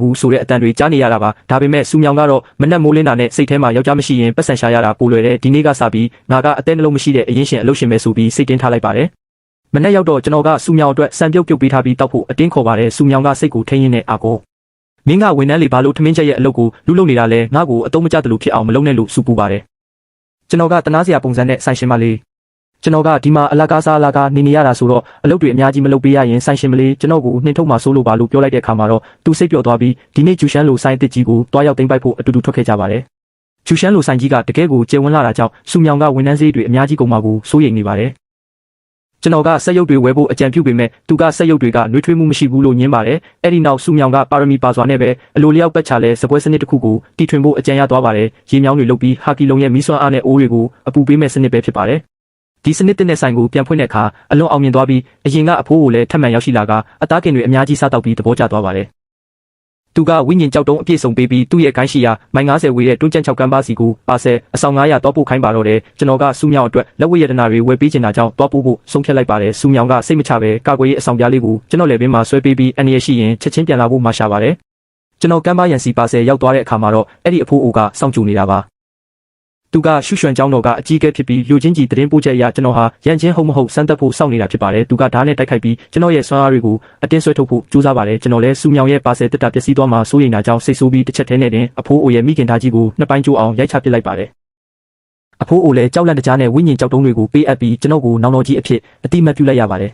ဘူးဆိုတဲ့အတန်တွေကြားနေရတာပါဒါပေမဲ့စူမြောင်ကတော့မနက်မိုးလင်းတာနဲ့စိတ်ထဲမှာယောက်ျားမရှိရင်ပတ်စံရှာရတာပိုလွယ်တယ်ဒီနေ့ကစပြီးငါကအသေးနှလုံးမရှိတဲ့အရင်ရှင်အလုပ်ရှင်ပဲဆိုပြီးစိတ်တင်းထားလိုက်ပါတယ်မနေ့ရောက်တော့ကျွန်တော်ကစူမြောင်အတွက်စံပြုတ်ပေးထားပြီးတောက်ဖို့အတင်းခေါ်ပါတယ်စူမြောင်ကစိတ်ကိုထိန်းရင်းနဲ့အာကိုမင်းကဝန်ထမ်းလေးဘာလို့ထမင်းချက်ရဲ့အလုပ်ကိုလူလုပ်နေတာလဲငါ့ကိုအတုံးမကျတယ်လို့ဖြစ်အောင်မလုပ်နဲ့လို့စူပူပါတယ်ကျွန်တော်ကတနာစရာပုံစံနဲ့ဆိုင်ရှင်မလေးကျွန်တော်ကဒီမှာအလကားစားအလကားနေရတာဆိုတော့အလုပ်တွေအများကြီးမလုပ်ပေးရရင်ဆိုင်ရှင်မလေးကျွန်တော်ကိုနှင်ထုတ်မှဆိုးလို့ပါလို့ပြောလိုက်တဲ့အခါမှာတော့သူစိတ်ပျော့သွားပြီးဒီနေ့ဂျူရှမ်းလိုဆိုင်တစ်ကြီးကိုတွားရောက်သိမ်းပိုက်ဖို့အတူတူထွက်ခဲ့ကြပါတယ်ဂျူရှမ်းလိုဆိုင်ကြီးကတကယ်ကိုကျေဝန်းလာတာကြောင့်စူမြောင်ကဝန်ထမ်းစည်းတွေအများကြီးကုန်မှာကိုစိုးရိမ်နေပါတယ်ကျွန်တော်ကစက်ရုပ်တွေဝယ်ဖို့အကြံပြုပေမဲ့သူကစက်ရုပ်တွေကနှွေးထွေးမှုမရှိဘူးလို့ညင်းပါတယ်အဲ့ဒီနောက်စူမြောင်ကပါရမီပါစွာနဲ့ပဲအလိုလျောက်ပတ်ချလဲစပွဲစနစ်တစ်ခုကိုတီထွင်ဖို့အကြံရသွားပါတယ်ရေမြောင်းတွေလုပ်ပြီးဟာကီလုံရဲ့မီးစွမ်းအားနဲ့အိုးတွေကိုအပူပေးမဲ့စနစ်ပဲဖြစ်ပါတယ်ဒီစနစ်တဲ့ဆိုင်ကိုပြန်ဖွင့်တဲ့အခါအလွန်အောင်မြင်သွားပြီးအရင်ကအဖိုးကိုလည်းထပ်မံရောက်ရှိလာကအသားကင်တွေအများကြီးစားတောက်ပြီးသဘောကျသွားပါတယ်သူကဝိညာဉ်ကြောက်တုံးအပြည့်စုံပေးပြီးသူ့ရဲ့ခိုင်းရှိရာမိုင်90ဝေးတဲ့တွန်းကြံ6ကမ်းပါစီကိုပါဆယ်အဆောင်900တောက်ဖို့ခိုင်းပါတော့တယ်ကျွန်တော်ကစူးမြောင်အတွက်လက်ဝတ်ရတနာတွေဝယ်ပေးချင်တာကြောင့်တောက်ဖို့ဆုံးဖြတ်လိုက်ပါတယ်စူးမြောင်ကစိတ်မချပဲကာကွယ်ရေးအဆောင်ပြားလေးကိုကျွန်တော်လည်းပင်မှာဆွဲပေးပြီးအန်ရရှိရင်ချက်ချင်းပြန်လာဖို့မှာရှာပါတယ်ကျွန်တော်ကမ်းပါရန်စီပါဆယ်ရောက်သွားတဲ့အခါမှာတော့အဲ့ဒီအဖိုးအိုကစောင့်ကြိုနေတာပါသူကရှုရွှန်ကျောင်းတော်ကအကြီးအကဲဖြစ်ပြီးလူချင်းကြီးတရင်ပို့ချက်အရကျွန်တော်ဟာရန်ချင်းဟုတ်မဟုတ်စမ်းသပ်ဖို့စောင့်နေတာဖြစ်ပါတယ်သူကဓာတ်နဲ့တိုက်ခိုက်ပြီးကျွန်တော်ရဲ့ဆွမ်းအားတွေကိုအတင်းဆွဲထုတ်ဖို့ကြိုးစားပါတယ်ကျွန်တော်လည်းစူမြောင်ရဲ့ပါဆယ်တက်တာပျက်စီးသွားမှစိုးရိမ်တာကြောင့်စိတ်ဆိုးပြီးတစ်ချက်တည်းနဲ့တင်အဖိုးအိုရဲ့မိခင်သားကြီးကိုနှစ်ပိုင်းကျိုးအောင်ရိုက်ချပစ်လိုက်ပါတယ်အဖိုးအိုလည်းကြောက်လန့်တကြားနဲ့ဝိညာဉ်ကြောက်တုံးတွေကိုပေးအပ်ပြီးကျွန်တော်ကိုနောင်တော်ကြီးအဖြစ်အတိမတ်ပြုလိုက်ရပါတယ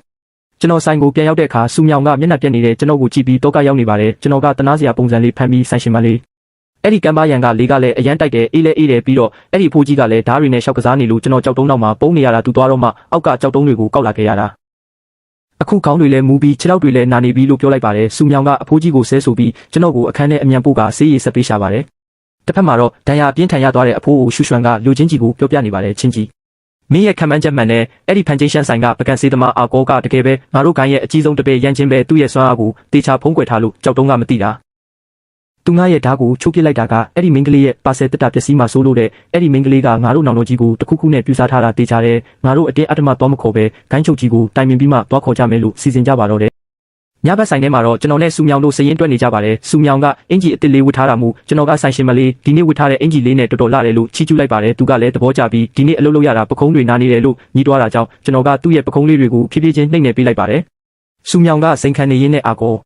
်ကျွန်တော်ဆိုင်ကိုပြန်ရောက်တဲ့အခါစူမြောင်ကမျက်နှာပြက်နေတဲ့ကျွန်တော်ကိုကြည့်ပြီးတောကရောက်နေပါတယ်ကျွန်တော်ကတနာစရာပုံစံလေးဖမ်းပြီးဆိုင်ရှင်မလေးအဲ့ဒီကမ်းပါရန်ကလေးကလည်းအရန်တိုက်တယ်အေးလဲအေးတယ်ပြီးတော့အဲ့ဒီဖိုးကြီးကလည်းဓာတ်တွေနဲ့ရှောက်ကစားနေလို့ကျွန်တော်ကြောက်တုံးတော့မှပုံနေရတာတူသွားတော့မှအောက်ကကြောက်တုံးတွေကိုကောက်လာခဲ့ရတာအခုခေါင်းတွေလည်းမူပြီးခြေထောက်တွေလည်းနာနေပြီလို့ပြောလိုက်ပါတယ်စူမြောင်ကအဖိုးကြီးကိုဆဲဆိုပြီးကျွန်တော်ကိုအခန်းထဲအမြန်ပို့ကဆေးရည်ဆက်ပေးရှာပါတယ်တစ်ဖက်မှာတော့ဒဏ်ရာပြင်းထန်ရသွားတဲ့အဖိုးကိုရှူရွှန်ကလူချင်းကြီးကိုပြောပြနေပါတယ်ချင်းကြီးမင်းရဲ့ခံမှန်းချက်မှန်နဲ့အဲ့ဒီဖန်ချင်းရှန်ဆိုင်ကပကံစေးသမားအာကောကတကယ်ပဲငါတို့ကိုင်းရဲ့အကြီးဆုံးတပည့်ရန်ချင်းပဲသူ့ရဲ့စွမ်းအားကိုတေချာဖုံးကွယ်ထားလို့ကြောက်တုံးကမသိတာသူငါရဲ့ဓာတ်ကိုချုပ်ပစ်လိုက်တာကအဲ့ဒီမင်းကလေးရဲ့ပါဆယ်တက်တာပျက်စီးမှဆိုးလို့တဲ့အဲ့ဒီမင်းကလေးကငါတို့နောင်တော်ကြီးကိုတခုခုနဲ့ပြူစားထားတာတေချာတယ်ငါတို့အတင်းအဓမ္မသွားမခေါ်ပဲဂိုင်းချုပ်ကြီးကိုတိုင်ပင်ပြီးမှသွားခေါ်ကြမယ်လို့စီစဉ်ကြပါတော့တယ်ညဘက်ဆိုင်ထဲမှာတော့ကျွန်တော်နဲ့စူမြောင်တို့စရင်တွက်နေကြပါတယ်စူမြောင်ကအင်ဂျီအစ်စ်လေးဝတ်ထားတာမို့ကျွန်တော်ကဆိုင်ရှင်မလေးဒီနေ့ဝတ်ထားတဲ့အင်ဂျီလေးနဲ့တော်တော်လှတယ်လို့ချီးကျူးလိုက်ပါတယ်သူကလည်းသဘောကျပြီးဒီနေ့အလုပ်လုပ်ရတာပခုံးတွေနားနေတယ်လို့ညီးတွားတာကြောင့်ကျွန်တော်ကသူ့ရဲ့ပခုံးလေးတွေကိုဖြည်းဖြည်းချင်းနှိမ့်နေပေးလိုက်ပါတယ်စူမြောင်ကစိန်ခံနေရင်းနဲ့အာကေ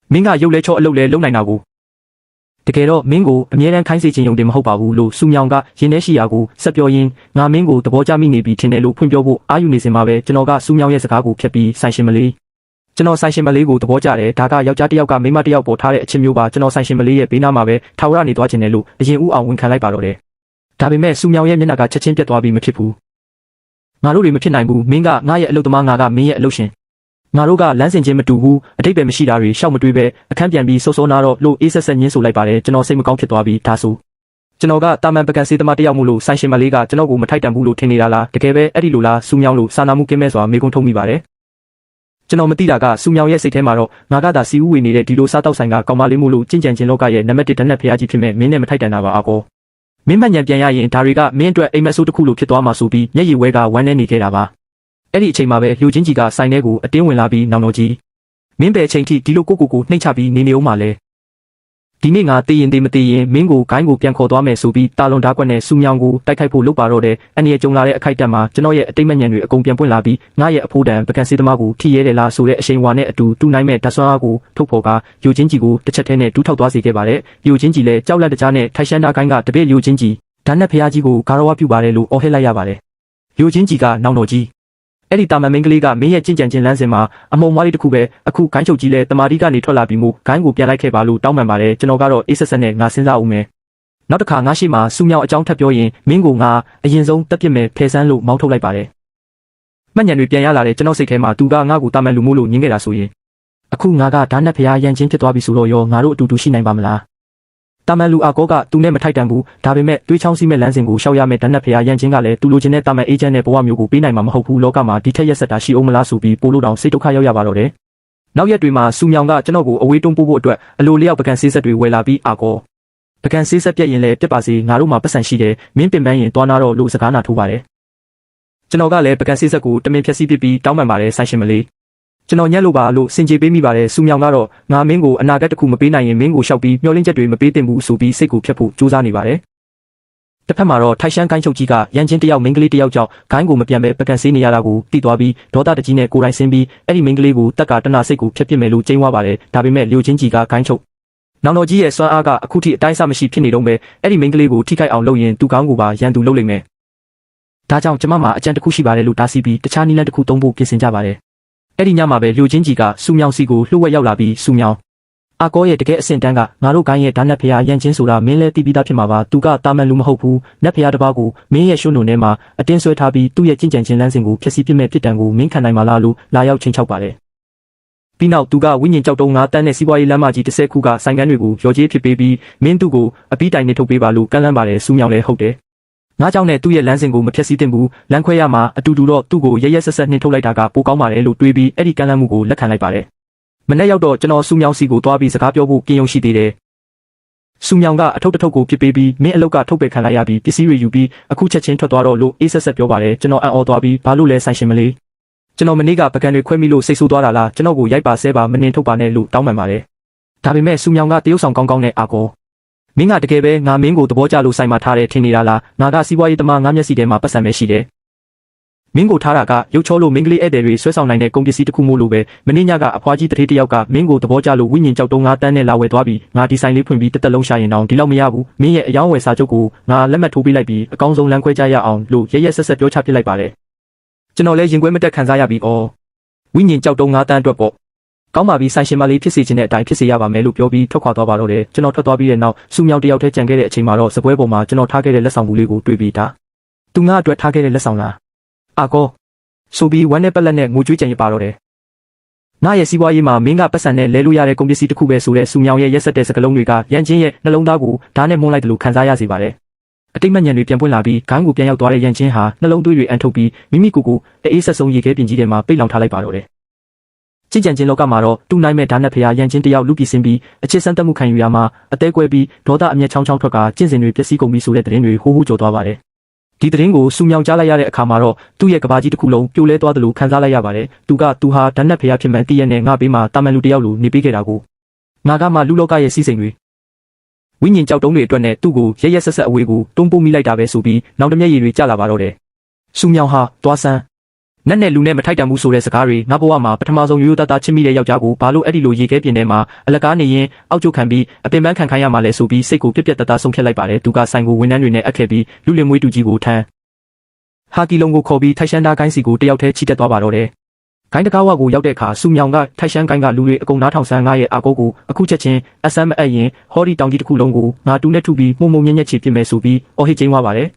ာမင်းကရုပ်လဲချော့အလုပ်လဲလုပ်နိုင်တာကိုတကယ်တော့မင်းကိုအမြဲတမ်းခိုင်းစေချင်ုံတင်မဟုတ်ပါဘူးလို့စူမြောင်ကရင်းနှဲရှိရာကိုဆက်ပြောရင်းငါမင်းကိုသဘောကျမိနေပြီထင်တယ်လို့ဖွင့်ပြောဖို့အာယူနေစင်မှာပဲကျွန်တော်ကစူမြောင်ရဲ့စကားကိုဖျက်ပြီးဆိုင်ရှင်မလေးကျွန်တော်ဆိုင်ရှင်မလေးကိုသဘောကျတယ်ဒါကယောက်ျားတစ်ယောက်ကမိန်းမတစ်ယောက်ပေါ်ထားတဲ့အချင်းမျိုးပါကျွန်တော်ဆိုင်ရှင်မလေးရဲ့ဘေးနားမှာပဲထာဝရနေသွားခြင်းတယ်လို့အရင်ဦးအောင်ဝန်ခံလိုက်ပါတော့တယ်ဒါပေမဲ့စူမြောင်ရဲ့မျက်နှာကချက်ချင်းပြတ်သွားပြီးမဖြစ်ဘူးငါတို့တွေမဖြစ်နိုင်ဘူးမင်းကငါရဲ့အလုပ်သမားငါကမင်းရဲ့အလုပ်ရှင်ငါတို့ကလမ်းစဉ်ချင်းမတူဘူးအတိတ်ပဲမရှိတာတွေရှောက်မတွေးပဲအခန်းပြန်ပြီးစိုးစိုးနာတော့လို့အေးဆက်ဆက်ညင်းဆိုလိုက်ပါတယ်ကျွန်တော်စိတ်မကောင်းဖြစ်သွားပြီးဒါဆိုကျွန်တော်ကတာမန်ပကံစေးသမားတယောက်မို့လို့ဆိုင်ရှင်မလေးကကျွန်တော်ကိုမထိုက်တန်ဘူးလို့ထင်နေတာလားတကယ်ပဲအဲ့ဒီလိုလားစူမြောင်လို့စာနာမှုကင်းမဲ့စွာမေးခွန်းထုတ်မိပါတယ်ကျွန်တော်မသိတာကစူမြောင်ရဲ့စိတ်ထဲမှာတော့ငါကသာစီဦးဝေနေတဲ့ဒီလိုစားတောက်ဆိုင်ကကောင်မလေးမို့လို့ကြင်ကြံခြင်းလောကရဲ့နံပါတ်1ဓာတ်နဲ့ဖျားကြီးဖြစ်မဲ့မင်းနဲ့မထိုက်တန်တာပါအကောမင်းမှညံပြန်ရရင်ဒါတွေကမင်းအတွက်အိမ်မက်ဆိုးတစ်ခုလိုဖြစ်သွားမှာဆိုပြီးမျက်ရည်ဝဲကဝမ်းနေနေခဲ့တာပါအဲ့ဒီအချိန်မှာပဲလူချင်းကြီးကဆိုင်ထဲကိုအတင်းဝင်လာပြီးနောင်တော်ကြီးမင်းပဲအချိန်ထိဒီလိုကိုနှိမ့်ချပြီးနေနေဦးမှာလဲဒီနေ့ငါသိရင်မသိရင်မင်းကိုဂိုင်းကိုပြန်ခေါ်သွားမယ်ဆိုပြီးတာလွန်ဓာတ်ကွက်နဲ့စူမြောင်ကိုတိုက်ခိုက်ဖို့လုပ်ပါတော့တယ်အန်ရကြုံလာတဲ့အခိုက်အတန့်မှာကျွန်တော်ရဲ့အတိတ်မညံတွေအကုန်ပြန်ပွင့်လာပြီးငါရဲ့အဖိုးတန်ပကံစေးသမားကိုထိရဲတယ်လားဆိုတဲ့အရှိန်ဝါနဲ့အတူတူနိုင်မဲ့ဓာတ်စွမ်းအားကိုထုတ်ဖော်ကယူချင်းကြီးကိုတစ်ချက်တည်းနဲ့တူးထောက်သွားစေခဲ့ပါတယ်ယူချင်းကြီးလည်းကြောက်လန့်တကြားနဲ့ထိုင်ရှမ်းသားဂိုင်းကတပည့်ယူချင်းကြီးဓာတ်နဲ့ဖျားကြီးကိုဂါရဝပြုပါတယ်လို့အော်ဟစ်လိုက်ရပါတယ်ယူချင်းကြီးကနောင်တော်ကြီးအဲ့ဒီတာမန်မင်းကလေးကမင်းရဲ့ကြင်ကြံခြင်းလမ်းစဉ်မှာအမုံမွားလေးတစ်ခုပဲအခုဂိုင်းချုပ်ကြီးလည်းတမာတိကနေထွက်လာပြီးမို့ဂိုင်းကိုပြန်လိုက်ခဲ့ပါလို့တောင်းပန်ပါတယ်ကျွန်တော်ကတော့အေးဆက်ဆက်နဲ့ငါစဉ်းစားဦးမယ်နောက်တစ်ခါငါရှိမှစူမြောင်အကြောင်းထပ်ပြောရင်မင်းကိုငါအရင်ဆုံးတက်ပြစ်မယ်ဖယ်ဆန်းလို့မောင်းထုတ်လိုက်ပါတယ်မှတ်ဉာဏ်တွေပြန်ရလာတဲ့ကျွန်တော်စိတ်ထဲမှာသူကငါ့ကိုတာမန်လူမို့လို့ညင်းခဲ့တာဆိုရင်အခုငါကဓာတ်နဲ့ဖျားရန်ချင်းဖြစ်သွားပြီဆိုတော့ရောငါတို့အတူတူရှိနိုင်ပါမလားတာမန်လူအာကောကသူနဲ့မထိုက်တန်ဘူးဒါပေမဲ့တွေးချောင်းစီးမဲ့လမ်းစဉ်ကိုရှောက်ရမဲ့ဓာတ်နဲ့ဖျားရန်ချင်းကလည်းသူလိုချင်တဲ့တာမန်အေဂျင့်နဲ့ဘဝမျိုးကိုပေးနိုင်မှာမဟုတ်ဘူးလောကမှာဒီထက်ရက်ဆက်တာရှိအောင်မလားဆိုပြီးပို့လို့တောင်စိတ်ဒုက္ခရောက်ရပါတော့တယ်နောက်ရက်တွေမှာစူမြောင်ကကျွန်တော်ကိုအဝေးတွန်းပို့ဖို့အတွက်အလိုလျောက်ပကံဆေးဆက်တွေဝယ်လာပြီးအာကောပကံဆေးဆက်ပြက်ရင်လည်းပြက်ပါစေငါတို့မှာပတ်စံရှိတယ်မင်းပင်ပန်းရင်သွားနာတော့လို့စကားနာထိုးပါတယ်ကျွန်တော်ကလည်းပကံဆေးဆက်ကိုတမင်ဖြက်စီးပစ်ပြီးတောင်းပန်ပါတယ်ဆိုင်ရှင်မလေး ကျွန်တော်ညက်လို့ပါလို့စင်ကြေပေးမိပါတယ်စူမြောင်ကတော့ငါမင်းကိုအနာဂတ်တစ်ခုမပေးနိုင်ရင်မင်းကိုရှောက်ပြီးမျောလင်းချက်တွေမပေးသင့်ဘူးဆိုပြီးစိတ်ကိုဖျက်ဖို့ကြိုးစားနေပါတယ်တစ်ဖက်မှာတော့ထိုက်ရှမ်းကိုင်းချုပ်ကြီးကရန်ချင်းတယောက်မိန်းကလေးတယောက်ကြောင့်ဂိုင်းကိုမပြန်ပဲပကံဆေးနေရတာကိုတိသွားပြီးဒေါသတကြီးနဲ့ကိုယ်တိုင်ဆင်းပြီးအဲ့ဒီမိန်းကလေးကိုတက်ကတနာစိတ်ကိုဖျက်ပစ်မယ်လို့ကြိမ်းဝါပါတယ်ဒါပေမဲ့လျိုချင်းကြီးကဂိုင်းချုပ်နောင်တော်ကြီးရဲ့စွမ်းအားကအခုထိအတိုင်းအဆမရှိဖြစ်နေတော့ပဲအဲ့ဒီမိန်းကလေးကိုထိခိုက်အောင်လုပ်ရင်သူကောင်းကိုပါရန်သူလုပ်လိမ့်မယ်ဒါကြောင့်ကျမမှာအကြံတစ်ခုရှိပါတယ်လို့တားဆီးပြီးတခြားနည်းလမ်းတစ်ခုသုံးဖို့ပြင်ဆင်ကြပါတယ်အဲ့ဒီညမှာပဲလျိုချင်းကြီးကစူမြောင်စီကိုလှုပ်ဝက်ရောက်လာပြီးစူမြောင်အကောရဲ့တကယ်အဆင့်တန်းကငါတို့ကိုင်းရဲ့ဓာတ်နက်ဖျားရန်ချင်းဆိုတာမင်းလဲသိပြီးသားဖြစ်မှာပါသူကတာမန်လူမဟုတ်ဘူးနက်ဖျားတစ်ပါးကိုမင်းရဲ့ရှုံးနုံထဲမှာအတင်းဆွဲထားပြီးသူ့ရဲ့ကြင်ကြံခြင်းလမ်းစဉ်ကိုဖျက်ဆီးပစ်မဲ့ဖြစ်တံကိုမင်းခံနိုင်မှာလားလို့လာရောက်ချင်းချောက်ပါတယ်ပြီးနောက်သူကဝိညာဉ်ကြောက်တုံးငါတန်းနဲ့စီးပွားရေးလမ်းမကြီး30ခုကဆိုင်ကန်းတွေကိုရော်ကြေးဖြစ်ပေးပြီးမင်းသူ့ကိုအပီးတိုင်နေထုတ်ပေးပါလို့ကန့်လန့်ပါတယ်စူမြောင်လည်းဟုတ်တယ်ငါကြောင့်နဲ့သူ့ရဲ့လမ်းစဉ်ကိုမဖျက်ဆီးသင့်ဘူးလမ်းခွဲရမှာအတူတူတော့သူ့ကိုရဲရဲဆက်ဆက်နှင်ထုတ်လိုက်တာကပိုကောင်းပါတယ်လို့တွေးပြီးအဲ့ဒီကန့်လန့်မှုကိုလက်ခံလိုက်ပါတယ်မနေ့ရောက်တော့ကျွန်တော်စူမြောင်စီကိုသွားပြီးစကားပြောဖို့ပြင်ယုံရှိသေးတယ်စူမြောင်ကအထုပ်တစ်ထုပ်ကိုပြစ်ပေးပြီးမင်းအလုတ်ကထုတ်ပယ်ခံလိုက်ရပြီးပစ္စည်းတွေယူပြီးအခုချက်ချင်းထွက်သွားတော့လို့အေးဆက်ဆက်ပြောပါတယ်ကျွန်တော်အံ့ဩသွားပြီးဘာလို့လဲဆိုင်ရှင်မလေးကျွန်တော်မနေ့ကပကံတွေခွဲမိလို့စိတ်ဆိုးသွားတာလားကျွန်တော်ကိုရိုက်ပါဆဲပါမနှင်ထုတ်ပါနဲ့လို့တောင်းပန်ပါတယ်ဒါပေမဲ့စူမြောင်ကတရုတ်ဆောင်ကောင်းကောင်းနဲ့အာကောမင်းကတကယ်ပဲငါမင်းကိုသဘောကျလို့ဆိုင်မှာထားတယ်ထင်နေတာလားငါကစီးပွားရေးသမားငါမျက်စိထဲမှာပတ်စံပဲရှိတယ်မင်းကိုထားတာကရုပ်ချောလို့မင်းကလေးဧည့်သည်တွေဆွဲဆောင်နိုင်တဲ့ကုန်ပစ္စည်းတစ်ခုမို့လို့ပဲမင်းညကအဖွားကြီးတထေးတယောက်ကမင်းကိုသဘောကျလို့ဝိညာဉ်ကြောက်တုံးငါတန်းနဲ့လာဝယ်သွားပြီးငါဒီဆိုင်လေးဖွင့်ပြီးတက်လုံးရှာရင်တော့ဒီလောက်မရဘူးမင်းရဲ့အယောင်းဝယ်စာချုပ်ကိုငါလက်မှတ်ထိုးပေးလိုက်ပြီးအကောင်းဆုံးလမ်းခွဲကြရအောင်လို့ရဲရဲဆက်ဆက်ပြောချပြလိုက်ပါတယ်ကျွန်တော်လည်းရင်ခွဲမတက်ခံစားရပြီးအော်ဝိညာဉ်ကြောက်တုံးငါတန်းအတွက်ပေါ့ကောင်းပါပြီဆိုင်ရှင်မလေးဖြစ်စေခြင်းတဲ့အတိုင်းဖြစ်စေရပါမယ်လို့ပြောပြီးထွက်ခွာသွားပါတော့တယ်ကျွန်တော်ထွက်သွားပြီးတဲ့နောက်စူမြောင်တယောက်တည်းကြံခဲ့တဲ့အချိန်မှာတော့စပွဲပေါ်မှာကျွန်တော်ထားခဲ့တဲ့လက်ဆောင်ဘူးလေးကိုတွေ့ပြီးဒါသူငါအတွက်ထားခဲ့တဲ့လက်ဆောင်လားအာကောဆိုပြီးဝမ်းနဲ့ပက်လက်နဲ့ငိုကြွေးကြံရပါတော့တယ်ငါရဲ့စီးပွားရေးမှာမင်းကပတ်စံနဲ့လဲလို့ရတဲ့ကုန်ပစ္စည်းတစ်ခုပဲဆိုတဲ့စူမြောင်ရဲ့ရက်ဆက်တဲ့စကလုံးတွေကရန်ချင်းရဲ့နှလုံးသားကိုဓာတ်နဲ့မှုန်းလိုက်တယ်လို့ခံစားရစေပါတယ်အတိတ်မညံတွေပြန်ပွင့်လာပြီးဂိုင်းကိုပြန်ရောက်သွားတဲ့ရန်ချင်းဟာနှလုံးသွေးတွေအန်ထုတ်ပြီးမိမိကိုယ်အေးဆက်ဆုံးရေခဲပြင်ကြီးထဲမှာပိတ်လောင်ထားလိုက်ပါတော့တယ်ကြင်ကြံချင်းလောကမှာတော့တူနိုင်မဲ့ဓာတ်နဲ့ဖျားရန်ချင်းတယောက်လူပြည်စင်းပြီးအချစ်ဆန်းတက်မှုခံယူရမှာအသေးကွဲပြီးဒေါသအမျက်ချောင်းချောင်းထွက်ကကျင့်စဉ်တွေပျက်စီးကုန်ပြီဆိုတဲ့သတင်းတွေဟိုးဟိုးကြော်သွားပါတယ်ဒီသတင်းကိုစူမြောင်ကြားလိုက်ရတဲ့အခါမှာတော့သူ့ရဲ့ကဘာကြီးတစ်ခုလုံးပြိုလဲသွားတယ်လို့ခံစားလိုက်ရပါတယ်သူဟာဓာတ်နဲ့ဖျားဖြစ်မှန်တည့်ရနဲ့ငါပေးမှာတာမန်လူတယောက်လိုနေပေးခဲ့တာကိုငါကမှလူလောကရဲ့စီစဉ်တွေဝိညာဉ်ကြောက်တုံးတွေအတွက်နဲ့သူ့ကိုရဲရဲဆက်ဆက်အဝေးကိုတွန်းပို့မိလိုက်တာပဲဆိုပြီးနောက်တစ်မျက်ရည်တွေကျလာပါတော့တယ်စူမြောင်ဟာသွားဆန်းနက်နဲ့လူနဲ့မထိုက်တန်ဘူးဆိုတဲ့စကားတွေငါဘဝမှာပထမဆုံးရိုးရိုးသားသားချစ်မိတဲ့ယောက်ျားကိုဘာလို့အဲ့ဒီလိုရေခဲပြင်းထဲမှာအလကားနေရင်အောက်ကျခံပြီးအပင်ပန်းခံခိုင်းရမှာလဲဆိုပြီးစိတ်ကိုပြက်ပြက်တသားဆုံးဖြတ်လိုက်ပါတယ်သူကဆိုင်ကိုဝန်ထမ်းတွေနဲ့အပ်ခဲ့ပြီးလူလင်မွေးတူကြီးကိုထမ်းဟာကီလုံးကိုခေါ်ပြီးထိုက်ရှမ်းသားကိုင်းစီကိုတယောက်တည်းချီတက်သွားပါတော့တယ်ဂိုင်းတကားဝကိုရောက်တဲ့အခါစူမြောင်ကထိုက်ရှမ်းကိုင်းကလူတွေအကုန်နားထောင်ဆန်းငါရဲ့အာကိုကိုအခုချက်ချင်းအဆမ်းမအပ်ရင်ဟော်ဒီတောင်ကြီးတစ်ခုလုံးကိုငါတူးနဲ့ထုပြီးမှုံမှုံညက်ညက်ချီပြစ်မယ်ဆိုပြီးအော်ဟစ်ကျင်းသွားပါတယ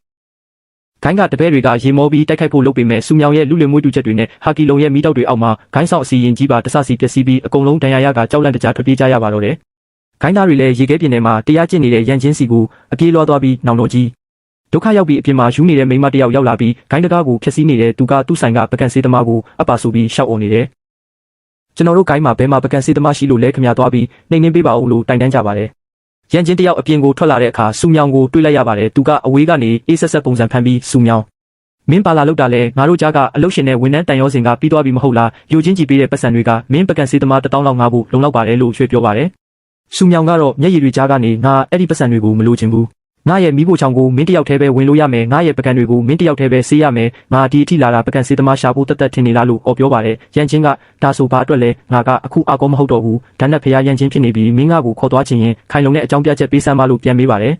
်ဂိုင်းကတပည့်တွေကရေမောပြီးတိုက်ခိုက်ဖို့လုပ်ပေမဲ့စူမြောင်ရဲ့လူလင်မွေးတူချက်တွေနဲ့ဟာကီလုံရဲ့မီးတောက်တွေအောက်မှာဂိုင်းဆောင်အစီရင်ကြီးပါတဆစီပျက်စီးပြီးအကုန်လုံးဒဏ်ရာရကကြောက်လန့်တကြားထွက်ပြေးကြရပါတော့တယ်ဂိုင်းသားတွေလည်းရေခဲပြင်ထဲမှာတရားကျင့်နေတဲ့ရန်ချင်းစီကိုအပြေးလွှားသွားပြီးနောင်တော်ကြီးဒုက္ခရောက်ပြီးအပြင်မှာယူနေတဲ့မိန်းမတယောက်ရောက်လာပြီးဂိုင်းတကားကိုဖျက်ဆီးနေတဲ့သူကသူ့ဆိုင်ကပကံစေးသမားကိုအပ်ပါဆိုပြီးရှောက်အော်နေတယ်ကျွန်တော်တို့ဂိုင်းမှာဘဲမှာပကံစေးသမားရှိလို့လဲခမရသွားပြီးနှိမ်နှင်းပေးပါဦးလို့တိုင်တန်းကြပါတယ်ရန်ချင်းတယောက်အပြင်ကိုထွက်လာတဲ့အခါစူမြောင်ကိုတွေ့လိုက်ရပါတယ်သူကအဝေးကနေအေးဆက်ဆက်ပုံစံဖန်ပြီးစူမြောင်မင်းပါလာလို့တာလဲငါတို့ကြားကအလုရှင်နဲ့ဝန်ထမ်းတန်ရောစင်ကပြီးသွားပြီမဟုတ်လားယူချင်းကြည့်ပေးတဲ့ပတ်စံတွေကမင်းပကံစေးသမား1000လောက်ငါဖို့လုံလောက်ပါတယ်လို့ရွှေပြောပါတယ်စူမြောင်ကတော့မျက်ရည်တွေကြားကနေငါအဲ့ဒီပတ်စံတွေကိုမလိုချင်ဘူးငါရဲ့မိဖို့ချောင်ကိုမင်းတယောက်တည်းပဲဝင်လို့ရမယ်ငါရဲ့ပကံတွေကိုမင်းတယောက်တည်းပဲဆေးရမယ်ငါဒီအထိလာတာပကံစေးသမားရှာဖို့တက်တက်ထင်နေလားလို့ပြောပါတယ်ရန်ချင်းကဒါဆိုဘာအတွက်လဲငါကအခုအကောမဟုတ်တော့ဘူးဓာတ်နဲ့ဖျားရန်ချင်းဖြစ်နေပြီးမင်းငါကိုခေါ်သွားခြင်းရင်ခိုင်လုံတဲ့အကြောင်းပြချက်ပေးစမ်းပါလို့ပြန်မေးပါတယ်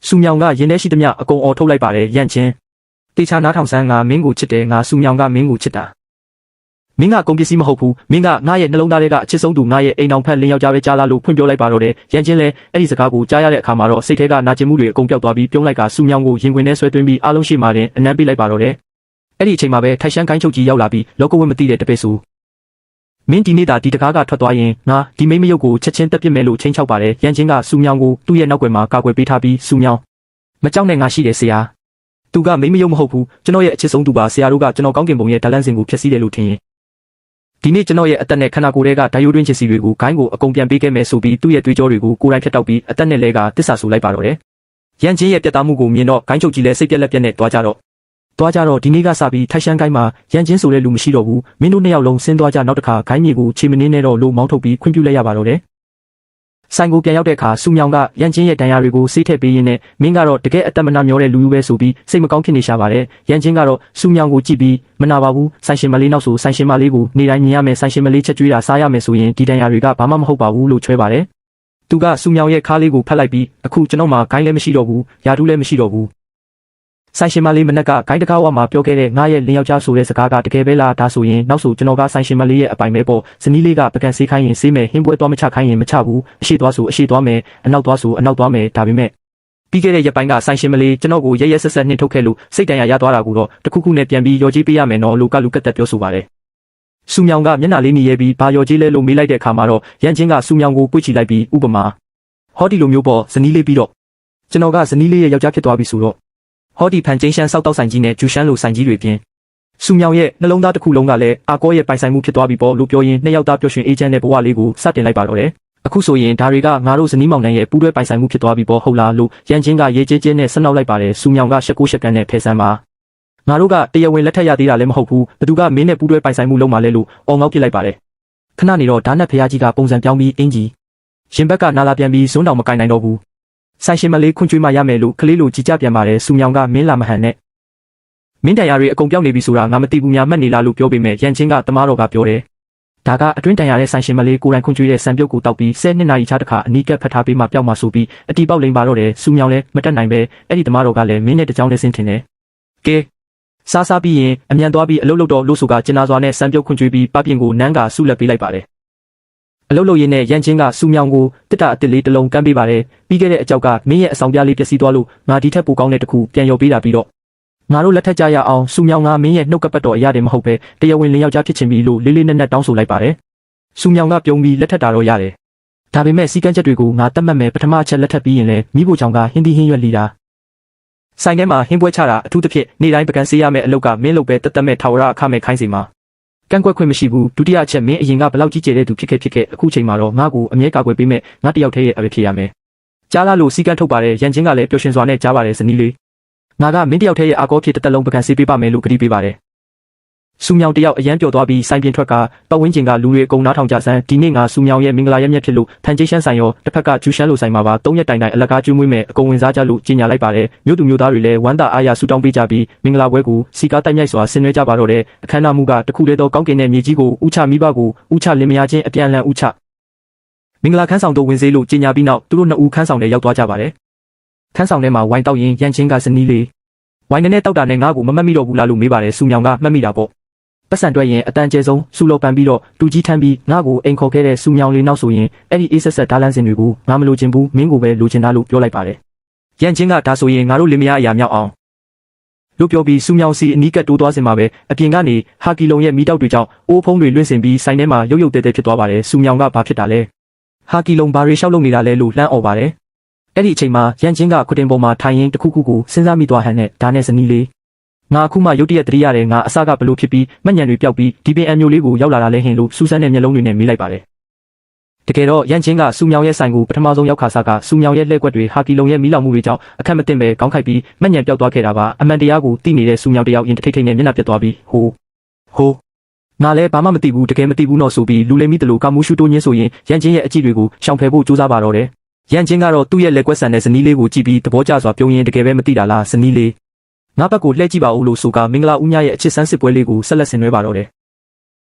စူမြောင်ကရင်ထဲရှိသမျှအကုန်အော်ထုတ်လိုက်ပါတယ်ရန်ချင်းတေချာနားထောင်ဆန်းငါမင်းကိုချစ်တယ်ငါစူမြောင်ကမင်းကိုချစ်တာမင်းကကုန်ပစ္စည်းမဟုတ်ဘူးမင်းကငါရဲ့နှလုံးသားထဲကအချစ်ဆုံးသူငါရဲ့အိမ်အောင်ဖက်လင်းယောက်ျားပဲကြားလာလို့ဖွင့်ပြောလိုက်ပါတော့တယ်ရန်ချင်းလည်းအဲ့ဒီစကားကိုကြားရတဲ့အခါမှာတော့စိတ်ထဲကနာကျင်မှုတွေအကုန်ပျောက်သွားပြီးပြုံးလိုက်ကစူမြောင်ကိုရင်ခွင်ထဲဆွဲသွင်းပြီးအားလုံးရှိမှတင်အနမ်းပေးလိုက်ပါတော့တယ်အဲ့ဒီအချိန်မှာပဲထိုက်ရှမ်းကိုင်းချုပ်ကြီးရောက်လာပြီးလောကဝတ်မသိတဲ့တပည့်စုမင်းဒီနေ့တာဒီတကားကထွက်သွားရင်ငါဒီမိမရုပ်ကိုချက်ချင်းတက်ပစ်မယ်လို့ချိန်ချောက်ပါတယ်ရန်ချင်းကစူမြောင်ကိုသူ့ရဲ့နောက်ွယ်မှာကာကွယ်ပေးထားပြီးစူမြောင်မကြောက်နဲ့ငါရှိတယ်ဆရာသူကမိမရုပ်မဟုတ်ဘူးကျွန်တော်ရဲ့အချစ်ဆုံးသူပါဆရာတို့ကကျွန်တော်ကောင်းကင်ဘုံရဲ့ဓာတ်လန့်စင်ကိုဖျက်ဆီးတယ်လို့ထင်ရင်ဒီနေ့ကျွန်တော်ရဲ့အသက်နဲ့ခန္ဓာကိုယ်တွေကဓာယိုတွင်းချစ်စီတွေကိုဂိုင်းကိုအကုန်ပြန်ပေးခဲ့မယ်ဆိုပြီးသူ့ရဲ့သွေးကြောတွေကိုကိုယ်တိုင်ဖျက်တောက်ပြီးအသက်နဲ့လဲကတစ္ဆာဆူလိုက်ပါတော့တယ်။ရန်ချင်းရဲ့ပြတ်သားမှုကိုမြင်တော့ဂိုင်းချုပ်ကြီးလည်းစိတ်ပြက်လက်ပြက်နဲ့တွားကြတော့ သွားကြတော့ဒီနေ့ကစပြီးထိုက်ရှမ်းကိုင်းမှာရန်ချင်းဆိုတဲ့လူမရှိတော့ဘူးမင်းတို့နှစ်ယောက်လုံးဆင်းသွားကြနောက်တစ်ခါခိုင်းမြေကိုခြေမနှင်းနဲ့တော့လို့မောင်းထုတ်ပြီးခွင့်ပြုလိုက်ရပါတော့တယ်ဆိုင်ကိုပြန်ရောက်တဲ့အခါစူမြောင်ကရန်ချင်းရဲ့တန်ရာတွေကိုစေးထည့်ပေးရင်းနဲ့မင်းကတော့တကယ်အသက်မနာမျောတဲ့လူပဲဆိုပြီးစိတ်မကောင်းဖြစ်နေရှာပါတယ်ရန်ချင်းကတော့စူမြောင်ကိုကြည့်ပြီးမနာပါဘူးဆိုင်ရှင်မလေးနောက်ဆိုဆိုင်ရှင်မလေးကိုနေတိုင်းမြင်ရမယ်ဆိုင်ရှင်မလေးချက်ကျွေးတာစားရမယ်ဆိုရင်ဒီတန်ရာတွေကဘာမှမဟုတ်ပါဘူးလို့ချွဲပါတယ်သူကစူမြောင်ရဲ့ခါးလေးကိုဖတ်လိုက်ပြီးအခုကျွန်တော်မှဂိုင်းလည်းမရှိတော့ဘူးယာတူးလည်းမရှိတော့ဘူးဆိုင်ရှင်မလေးမနက်ကဂိုင်းတကားဝမှာပြောခဲ့တဲ့ငါရဲ့လင်းယောက်ျားဆိုတဲ့စကားကတကယ်ပဲလားဒါဆိုရင်နောက်ဆိုကျွန်တော်ကဆိုင်ရှင်မလေးရဲ့အပိုင်ပဲပေါ့ဇနီးလေးကပကံဆေးခိုင်းရင်ဆေးမယ်ဟင်းပွဲသွားမချခိုင်းရင်မချဘူးအရှိသွားဆိုအရှိသွားမယ်အနောက်သွားဆိုအနောက်သွားမယ်ဒါပေမဲ့ပြီးခဲ့တဲ့ရက်ပိုင်းကဆိုင်ရှင်မလေးကျွန်တော်ကိုရဲဆက်ဆက်နှင်ထုတ်ခဲ့လို့စိတ်တန်ရာရသွားတာကိုတော့တခုခုနဲ့ပြန်ပြီးရော်ကြီးပေးရမယ်နော်လို့ကလူကတ်တက်ပြောဆိုပါတယ်စူမြောင်ကမျက်နှာလေးမြည်ရဲပြီးဘာရော်ကြီးလဲလို့မေးလိုက်တဲ့အခါမှာတော့ရန်ချင်းကစူမြောင်ကိုပွေ့ချလိုက်ပြီးဥပမာဟောဒီလိုမျိုးပေါ့ဇနီးလေးပြီးတော့ကျွန်တော်ကဇနီးလေးရဲ့ယောက်ျားဖြစ်သွားပြီဆိုတော့ဟောဒီဖန်ကျင်းရှမ်းစောက်တောက်ဆိုင်ကြီးနဲ့ဂျူရှမ်းလိုဆိုင်ကြီးတွေပြင်စူမြောင်ရဲ့နှလုံးသားတစ်ခုလုံးကလည်းအာကောရဲ့ပိုင်ဆိုင်မှုဖြစ်သွားပြီပေါ့လို့ပြောရင်းနှစ်ယောက်သားပျော်ရွှင်အေးချမ်းတဲ့ဘဝလေးကိုစတင်လိုက်ပါတော့တယ်အခုဆိုရင်ဒါတွေကငါတို့ဇနီးမောင်နှံရဲ့ပူးတွဲပိုင်ဆိုင်မှုဖြစ်သွားပြီပေါ့ဟုတ်လားလို့ရန်ချင်းကရေးချင်းချင်းနဲ့ဆက်နောက်လိုက်ပါတယ်စူမြောင်ကရှက်ကိုရှက်ကန်နဲ့ဖယ်ဆန်းပါငါတို့ကတရားဝင်လက်ထက်ရသေးတာလည်းမဟုတ်ဘူးဘသူကမင်းနဲ့ပူးတွဲပိုင်ဆိုင်မှုလုံးမလဲလို့အော်ငေါ့ပြစ်လိုက်ပါတယ်ခဏနေတော့ဓာတ်နဲ့ဖျားကြီးကပုံစံပြောင်းပြီးအင်ကြီးရင်ဘက်ကနာလာပြန်ပြီးဇွန်းတောင်မကင်နိုင်တော့ဘူးဆိုင်ရှင်မလေးခွင့်ကျွေးမှရမယ်လို့ကလေးလိုကြည်ကြပြန်ပါတယ်စူမြောင်ကမင်းလာမဟန်နဲ့မင်းတန်ရာတွေအကုန်ပြောင်းနေပြီဆိုတာငါမသိဘူးများမှတ်နေလားလို့ပြောပေမဲ့ရန်ချင်းကတမားတော်ကပြောတယ်ဒါကအတွင်းတန်ရာတဲ့ဆိုင်ရှင်မလေးကိုယ်တိုင်ခွင့်ကျွေးတဲ့စံပြုတ်ကိုတောက်ပြီး10နှစ်နာရီချတခါအနီးကပ်ဖတ်ထားပေးမှပျောက်မှဆိုပြီးအတီပေါက်လိန်ပါတော့တယ်စူမြောင်လည်းမတက်နိုင်ပဲအဲ့ဒီတမားတော်ကလည်းမင်းနဲ့တကြောင်နဲ့ဆင်းထင်တယ်ကဲစားပြီးရင်အမြန်သွားပြီးအလုပ်လုပ်တော့လို့ဆိုကကျင်နာစွာနဲ့စံပြုတ်ခွင့်ကျွေးပြီးပပြင်ကိုနန်းကဆုလက်ပေးလိုက်ပါတယ်အလုပ်လုပ်ရင်းနဲ့ရန်ချင်းကစူမြောင်ကိုတစ်တာအစ်စ်လေးတစ်လုံးကမ်းပေးပါတယ်ပြီးခဲ့တဲ့အကြောက်ကမင်းရဲ့အဆောင်ပြလေးပျက်စီးသွားလို့ငါဒီထက်ပိုကောင်းတဲ့တခုပြန်ရော်ပေးတာပြီးတော့ငါတို့လက်ထက်ကြရအောင်စူမြောင်ကမင်းရဲ့နှုတ်ကပတ်တော်အရာတွေမဟုတ်ပဲတရားဝင်လင်းယောက်ျားဖြစ်ချင်ပြီလို့လေးလေးနက်နက်တောင်းဆိုလိုက်ပါတယ်စူမြောင်ကပြုံးပြီးလက်ထက်တာတော့ရတယ်ဒါပေမဲ့စီကန်းချက်တွေကိုငါတတ်မှတ်မယ်ပထမအချက်လက်ထက်ပြီးရင်လည်းမိဖို့ချောင်ကဟင်းသီးဟင်းရွက်လီတာဆိုင်ထဲမှာဟင်းပွဲချတာအထူးသဖြင့်နေ့တိုင်းပကံဆေးရမယ့်အလုပ်ကမင်းလုပ်ပဲတတ်မဲ့ထာဝရအခမဲ့ခိုင်းစီမှာကန့်ကွက်ခွင့်မရှိဘူးဒုတိယအချက်မင်းအရင်ကဘလောက်ကြီးကျယ်တဲ့သူဖြစ်ခဲ့အခုချိန်မှာတော့ငါ့ကိုအမြဲကာကွယ်ပေးမဲ့ငါတယောက်တည်းရဲ့အပဲဖြစ်ရမယ်ကြားလာလို့စီကန်းထုတ်ပါတယ်ရန်ချင်းကလည်းပျော်ရွှင်စွာနဲ့ကြားပါတယ်ဇနီးလေးငါကမင်းတယောက်တည်းရဲ့အာကောဖြစ်တစ်သက်လုံးပကံဆေးပေးပါမယ်လို့ကတိပေးပါတယ်စူမြောင်တယောက်အရန်ပျော်သွားပြီးဆိုင်ပြင်ထွက်ကပတ်ဝန်းကျင်ကလူတွေအကုန်နားထောင်ကြစမ်းဒီနေ့ငါစူမြောင်ရဲ့မင်္ဂလာရက်မြတ်ဖြစ်လို့ဖန်ကျင်းရှမ်းဆိုင်ရောတစ်ဖက်ကဂျူရှမ်းလိုဆိုင်မှာပါ3ရက်တိုင်တိုင်အလကားကျွေးမွေးမဲ့အကုန်ဝင်စားကြလို့ကြီးညာလိုက်ပါတယ်မြို့သူမြို့သားတွေလည်းဝမ်းသာအားရဆူတောင်းပေးကြပြီးမင်္ဂလာပွဲကိုစီကားတိုက်မြိုက်စွာဆင်နွှဲကြပါတော့တဲ့အခမ်းအနားမှုကတခုတည်းသောကောင်းကင်တဲ့မြေကြီးကိုဥချမိဘကိုဥချလင်မယားချင်းအပြန်အလှန်ဥချမင်္ဂလာခန်းဆောင်တို့ဝင်စေးလို့ကြီးညာပြီးနောက်သူတို့နှစ်ဦးခန်းဆောင်ထဲရောက်သွားကြပါတယ်ခန်းဆောင်ထဲမှာဝိုင်းတောက်ရင်ရန်ချင်းကဇနီးလေးဝိုင်းနဲ့တောက်တာနဲ့ငါ့ကိုမမှတ်မိတော့ဘူးလားလို့မေးပါတယ်စူမြောင်ကမှတ်မိတာပေါ့ပတ်စံတွဲရင်အတန်ကျဲဆုံးစူလောပန်ပြီးတော့တူကြီးထမ်းပြီးငါ့ကိုအိမ်ခေါ်ခဲ့တဲ့စူမြောင်လေးနောက်ဆိုရင်အဲ့ဒီအေးဆက်ဆက်ဓာလန်းစင်တွေကိုငါမလိုချင်ဘူးမင်းကိုပဲလိုချင်တာလို့ပြောလိုက်ပါတယ်ရန်ချင်းကဒါဆိုရင်ငါတို့လင်မယားအရာမြောက်အောင်လို့ပြောပြီးစူမြောင်စီအနီးကပ်တိုးသွားစင်မှာပဲအပြင်ကနေဟာကီလုံရဲ့မီးတောက်တွေကြောင့်အိုးဖုံးတွေလွင့်စင်ပြီးဆိုင်ထဲမှာရုပ်ရုပ်တဲတဲဖြစ်သွားပါတယ်စူမြောင်ကဘာဖြစ်တာလဲဟာကီလုံဘာတွေရှောက်လုပ်နေတာလဲလို့လှမ်းអော်ပါတယ်အဲ့ဒီအချိန်မှာရန်ချင်းကခွတင်ပေါ်မှာထိုင်ရင်တခုခုကိုစဉ်းစားမိသွားဟန်နဲ့ဒါနဲ့ဇနီးလေးငါအခုမှရုတ်တရက်တတိရတယ်ငါအစကဘလို့ဖြစ်ပြီးမှတ်ဉဏ်တွေပျောက်ပြီးဒီပင်အမျိုးလေးကိုရောက်လာတာလဲဟင်လို့စူးစမ်းတဲ့မျက်လုံးတွေနဲ့မေးလိုက်ပါတယ်တကယ်တော့ရန်ချင်းကစူမြောင်ရဲ့ဆိုင်ကိုပထမဆုံးရောက်ခါစားကစူမြောင်ရဲ့လှည့်ကွက်တွေဟာကီလုံရဲ့မီးလောင်မှုတွေကြောင့်အခက်မတင်ပဲခေါင်းခိုက်ပြီးမှတ်ဉဏ်ပျောက်သွားခဲ့တာပါအမှန်တရားကိုသိနေတဲ့စူမြောင်တယောက်ရင်ထိတ်ထိတ်နဲ့မျက်နှာပြတ်သွားပြီးဟိုငါလည်းဘာမှမသိဘူးတကယ်မသိဘူးတော့ဆိုပြီးလူလိမ့်မိတလို့ကာမူရှူတိုးညင်းဆိုရင်ရန်ချင်းရဲ့အကြည့်တွေကိုရှောင်ဖယ်ဖို့ကြိုးစားပါတော့တယ်ရန်ချင်းကတော့သူ့ရဲ့လက်ကွက်ဆန်တဲ့ဇနီးလေးကိုကြည့်ပြီးသဘောကျစွာပြုံးရင်တကယ်ပဲမသိတာလားဇနီးလေးငါဘက်ကိုလှည့်ကြည့်ပါဦးလို့ဆိုကမင်္ဂလာဦးမြရဲ့အချစ်ဆန်းစစ်ပွဲလေးကိုဆက်လက်ဆင်နွှဲပါတော့တယ်